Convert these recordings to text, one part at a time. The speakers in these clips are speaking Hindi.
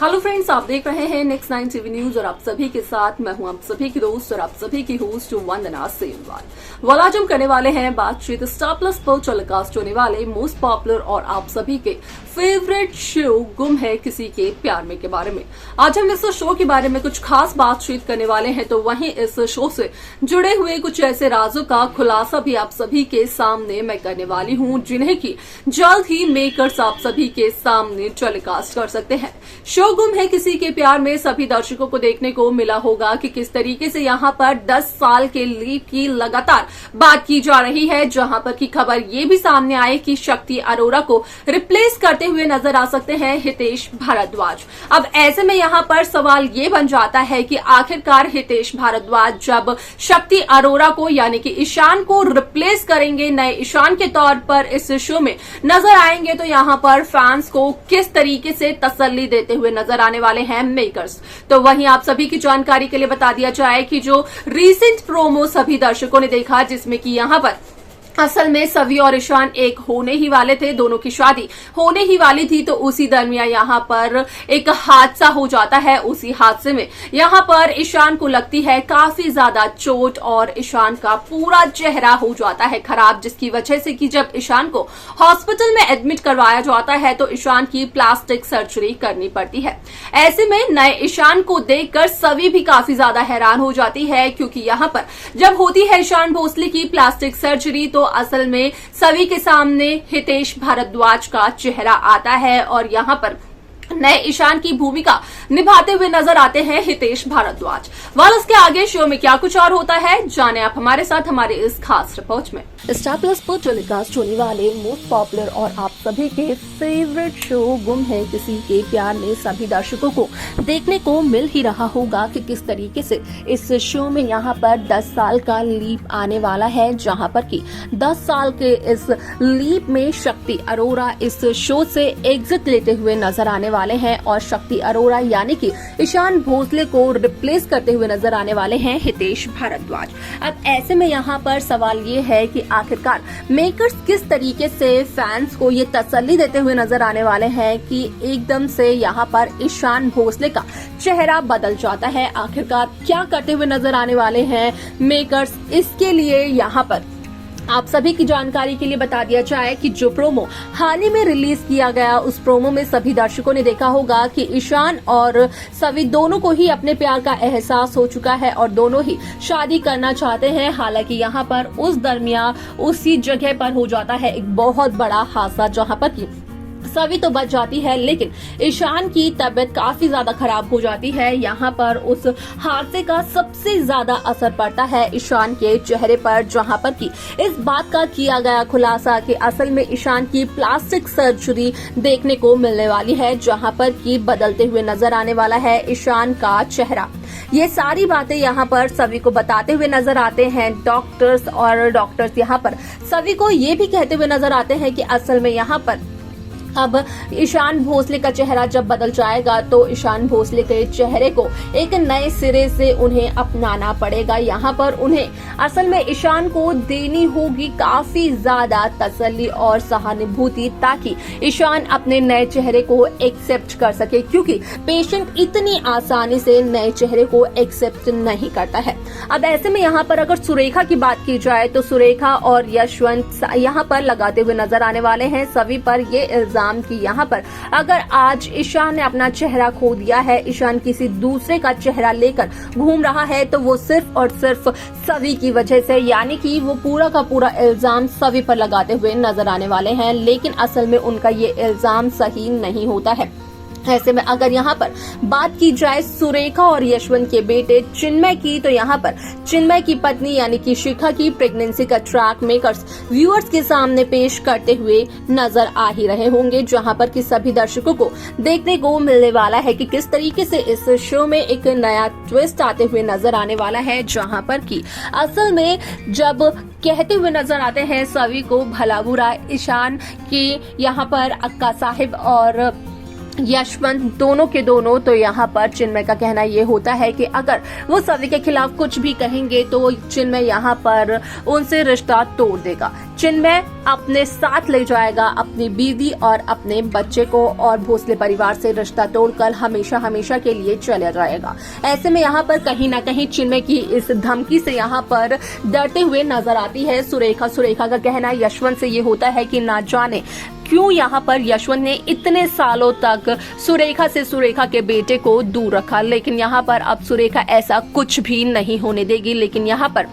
हेलो फ्रेंड्स, आप देख रहे हैं नेक्स्ट 9 टीवी न्यूज और आप सभी के साथ मैं हूं आप सभी की दोस्त और आप सभी की होस्ट वंदना सेमवाल। आज हम करने वाले हैं बातचीत स्टार प्लस पर टेलीकास्ट होने वाले मोस्ट पॉपुलर और आप सभी के फेवरेट शो गुम है किसी के प्यार में के बारे में। आज हम इस शो के बारे में कुछ खास बातचीत करने वाले हैं, तो वहीं इस शो से जुड़े हुए कुछ ऐसे राजों का खुलासा भी आप सभी के सामने मैं करने वाली हूं, जिन्हें की जल्द ही मेकर्स आप सभी के सामने टेलीकास्ट कर सकते हैं। शो गुम है किसी के प्यार में सभी दर्शकों को देखने को मिला होगा कि किस तरीके से यहाँ पर 10 साल के लीप की लगातार बात की जा रही है, जहां पर की खबर ये भी सामने आई कि शक्ति अरोरा को रिप्लेस करते हुए नजर आ सकते हैं हितेश भारद्वाज। अब ऐसे में यहाँ पर सवाल ये बन जाता है कि आखिरकार हितेश भारद्वाज जब शक्ति अरोरा को यानी कि ईशान को रिप्लेस करेंगे, नए ईशान के तौर पर इस शो में नजर आएंगे, तो यहाँ पर फैंस को किस तरीके से तसल्ली देते हुए नजर आने वाले हैं मेकर्स। तो वहीं आप सभी की जानकारी के लिए बता दिया जाए कि जो रीसेंट प्रोमो सभी दर्शकों ने देखा, जिसमें कि यहाँ पर असल में सवी और ईशान एक होने ही वाले थे, दोनों की शादी होने ही वाली थी, तो उसी दरमियान यहाँ पर एक हादसा हो जाता है। उसी हादसे में यहाँ पर ईशान को लगती है काफी ज्यादा चोट और ईशान का पूरा चेहरा हो जाता है खराब, जिसकी वजह से कि जब ईशान को हॉस्पिटल में एडमिट करवाया जाता है तो ईशान की प्लास्टिक सर्जरी करनी पड़ती है। ऐसे में नए ईशान को देखकर सवी भी काफी ज्यादा हैरान हो जाती है, क्योंकि यहाँ पर जब होती है ईशान भोसले की प्लास्टिक सर्जरी तो असल में सभी के सामने हितेश भारद्वाज का चेहरा आता है और यहाँ पर नए ईशान की भूमिका निभाते हुए नजर आते हैं हितेश भारद्वाज। वाल उसके आगे शो में क्या कुछ और होता है, जाने आप हमारे साथ हमारे इस खास रिपोर्ट में। स्टार प्लस पर टेलीकास्ट होने वाले मोस्ट पॉपुलर और आप सभी के फेवरेट शो गुम है किसी के प्यार में सभी दर्शकों को देखने को मिल ही रहा होगा कि किस तरीके से इस शो में यहाँ पर 10 साल का लीप आने वाला है, जहाँ पर कि 10 साल के इस लीप में शक्ति अरोरा इस शो से एग्जिट लेते हुए नजर आने वाले हैं और शक्ति अरोरा यानी कि ईशान भोसले को रिप्लेस करते हुए नजर आने वाले हैं हितेश भारद्वाज। अब ऐसे में यहाँ पर सवाल ये है कि आखिरकार मेकर्स किस तरीके से फैंस को ये तसल्ली देते हुए नजर आने वाले हैं कि एकदम से यहाँ पर ईशान भोसले का चेहरा बदल जाता है। आखिरकार क्या करते हुए नजर आने वाले हैं मेकर्स, इसके लिए यहाँ पर आप सभी की जानकारी के लिए बता दिया जाए कि जो प्रोमो हाल ही में रिलीज किया गया, उस प्रोमो में सभी दर्शकों ने देखा होगा कि ईशान और सभी दोनों को ही अपने प्यार का एहसास हो चुका है और दोनों ही शादी करना चाहते हैं। हालांकि यहाँ पर उस दरमियान उसी जगह पर हो जाता है एक बहुत बड़ा हादसा, जहाँ पर की सभी तो बच जाती है, लेकिन ईशान की तबीयत काफी ज्यादा खराब हो जाती है। यहाँ पर उस हादसे का सबसे ज्यादा असर पड़ता है ईशान के चेहरे पर, जहाँ पर कि इस बात का किया गया खुलासा कि असल में ईशान की प्लास्टिक सर्जरी देखने को मिलने वाली है, जहाँ पर कि बदलते हुए नजर आने वाला है ईशान का चेहरा। ये सारी बातें यहाँ पर सभी को बताते हुए नजर आते हैं डॉक्टर्स, और डॉक्टर्स यहाँ पर सभी को ये भी कहते हुए नजर आते हैं कि असल में यहाँ पर अब ईशान भोसले का चेहरा जब बदल जाएगा तो ईशान भोसले के चेहरे को एक नए सिरे से उन्हें अपनाना पड़ेगा। यहाँ पर उन्हें असल में ईशान को देनी होगी काफी ज्यादा तसल्ली और सहानुभूति, ताकि ईशान अपने नए चेहरे को एक्सेप्ट कर सके, क्योंकि पेशेंट इतनी आसानी से नए चेहरे को एक्सेप्ट नहीं करता है। अब ऐसे में यहाँ पर अगर सुरेखा की बात की जाए तो सुरेखा और यशवंत यहाँ पर लगाते हुए नजर आने वाले हैं सभी पर ये इल्जाम कि यहाँ पर अगर आज ईशान ने अपना चेहरा खो दिया है, ईशान किसी दूसरे का चेहरा लेकर घूम रहा है, तो वो सिर्फ और सिर्फ सभी की वजह से, यानी कि वो पूरा का पूरा इल्जाम सभी पर लगाते हुए नजर आने वाले हैं। लेकिन असल में उनका ये इल्जाम सही नहीं होता है। ऐसे में अगर यहाँ पर बात की जाए सुरेखा और यशवंत के बेटे चिन्मय की, तो यहाँ पर चिन्मय की पत्नी यानी कि शिखा की प्रेगनेंसी का ट्रैक मेकर्स व्यूअर्स के सामने पेश करते हुए नजर आ ही रहे होंगे, जहाँ पर कि सभी दर्शकों को देखने को मिलने वाला है कि किस तरीके से इस शो में एक नया ट्विस्ट आते हुए नजर आने वाला है, जहाँ पर कि असल में जब कहते हुए नजर आते हैं सभी को भला बुरा ईशान की यहाँ पर अक्का साहिब और यशवंत दोनों के दोनों, तो यहाँ पर चिन्मय का कहना ये होता है कि अगर वो सभी के खिलाफ कुछ भी कहेंगे तो चिन्मय यहाँ पर उनसे रिश्ता तोड़ देगा। चिन्मय अपने साथ ले जाएगा अपनी बीवी और अपने बच्चे को और भोसले परिवार से रिश्ता तोड़कर हमेशा हमेशा के लिए चला जाएगा। ऐसे में यहाँ पर कहीं ना कहीं चिन्मय की इस धमकी से यहाँ पर डरते हुए नजर आती है सुरेखा। सुरेखा का कहना यशवंत से ये होता है कि ना जाने क्यों यहाँ पर यशवंत ने इतने सालों तक सुरेखा के बेटे को दूर रखा, लेकिन यहाँ पर अब सुरेखा ऐसा कुछ भी नहीं होने देगी। लेकिन यहाँ पर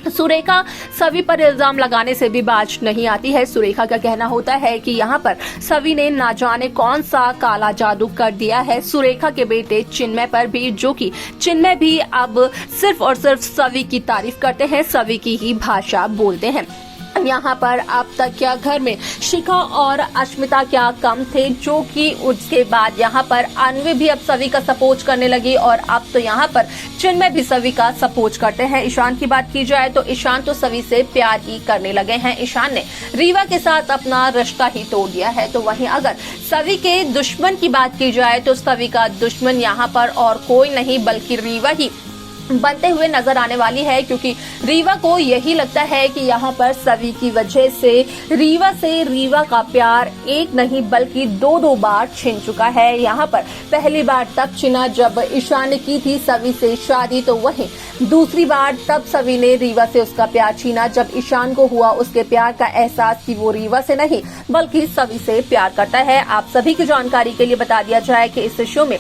सुरेखा सभी पर इल्जाम लगाने से भी बाज नहीं आती है। सुरेखा का कहना होता है कि यहाँ पर सभी ने ना जाने कौन सा काला जादू कर दिया है सुरेखा के बेटे चिन्मय पर भी, जो कि चिन्मय भी अब सिर्फ और सिर्फ सभी की तारीफ करते हैं, सभी की ही भाषा बोलते हैं। यहाँ पर अब तक क्या घर में शिखा और अश्मिता क्या कम थे, जो कि उसके बाद यहाँ पर अन्वी भी अब सभी का सपोर्ट करने लगी और अब तो यहाँ पर चिन्मय भी सभी का सपोर्ट करते हैं। ईशान की बात की जाए तो ईशान तो सभी से प्यार ही करने लगे हैं। ईशान ने रीवा के साथ अपना रिश्ता ही तोड़ दिया है। तो वहीं अगर सभी के दुश्मन की बात की जाए तो सभी का दुश्मन यहाँ पर और कोई नहीं बल्कि रीवा ही बनते हुए नजर आने वाली है, क्योंकि रीवा को यही लगता है कि यहाँ पर सभी की वजह से रीवा का प्यार एक नहीं बल्कि दो बार छिन चुका है। यहाँ पर पहली बार तब छिना जब ईशान ने की थी सभी से शादी, तो वहीं दूसरी बार तब सभी ने रीवा से उसका प्यार छीना जब ईशान को हुआ उसके प्यार का एहसास कि वो रीवा से नहीं बल्कि सभी से प्यार करता है। आप सभी की जानकारी के लिए बता दिया जाए कि इस शो में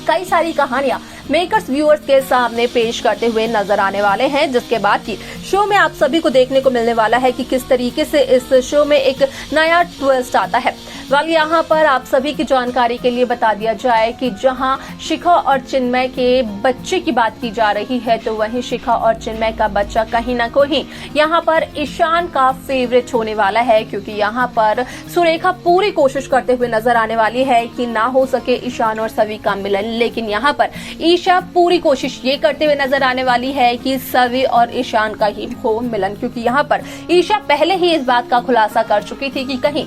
कई सारी कहानियां मेकर्स व्यूअर्स के सामने पेश करते हुए नजर आने वाले हैं, जिसके बाद की शो में आप सभी को देखने को मिलने वाला है कि किस तरीके से इस शो में एक नया ट्विस्ट आता है। वाल यहाँ पर आप सभी की जानकारी के लिए बता दिया जाए कि जहां शिखा और चिन्मय के बच्चे की बात की जा रही है, तो वहीं शिखा और चिन्मय का बच्चा कहीं ना कहीं यहाँ पर ईशान का फेवरेट होने वाला है, क्योंकि यहाँ पर सुरेखा पूरी कोशिश करते हुए नजर आने वाली है कि ना हो सके ईशान और सभी का मिलन। लेकिन यहाँ पर ईशा पूरी कोशिश ये करते हुए नजर आने वाली है कि सभी और ईशान का ही हो मिलन, क्योंकि यहाँ पर ईशा पहले ही इस बात का खुलासा कर चुकी थी कि कहीं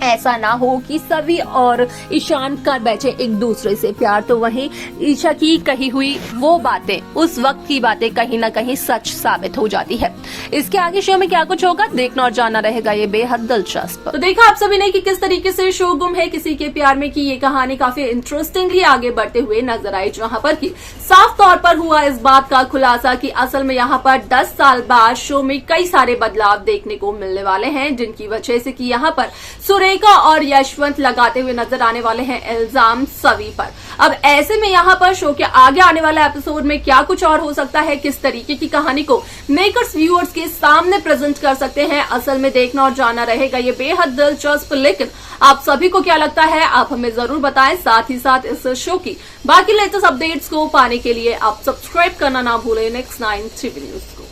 ऐसा ना हो कि सभी और ईशान कर बैठे एक दूसरे से प्यार। तो वहीं ईशा की कही हुई वो बातें, उस वक्त की बातें कहीं ना कहीं सच साबित हो जाती है। इसके आगे शो में क्या कुछ होगा देखना और जानना रहेगा ये बेहद दिलचस्प। तो देखा आप सभी ने कि किस तरीके से शो गुम है किसी के प्यार में की ये कहानी काफी इंटरेस्टिंगली आगे बढ़ते हुए नजर आई, जहाँ पर की साफ तौर पर हुआ इस बात का खुलासा कि असल में यहाँ पर 10 साल बाद शो में कई सारे बदलाव देखने को मिलने वाले हैं, जिनकी वजह से कि यहाँ पर सुरेखा और यशवंत लगाते हुए नजर आने वाले हैं इल्जाम सभी पर। अब ऐसे में यहाँ पर शो के आगे आने वाला एपिसोड में क्या कुछ और हो सकता है, किस तरीके की कहानी को मेकर्स व्यूअर्स के सामने प्रेजेंट कर सकते हैं, असल में देखना और जानना रहेगा ये बेहद दिलचस्प। लेकिन आप सभी को क्या लगता है आप हमें जरूर बताएं। साथ ही साथ इस शो की बाकी लेटेस्ट अपडेट्स को पाने के लिए आप सब्सक्राइब करना ना भूलें नेक्स्ट 9 टीवी न्यूज को।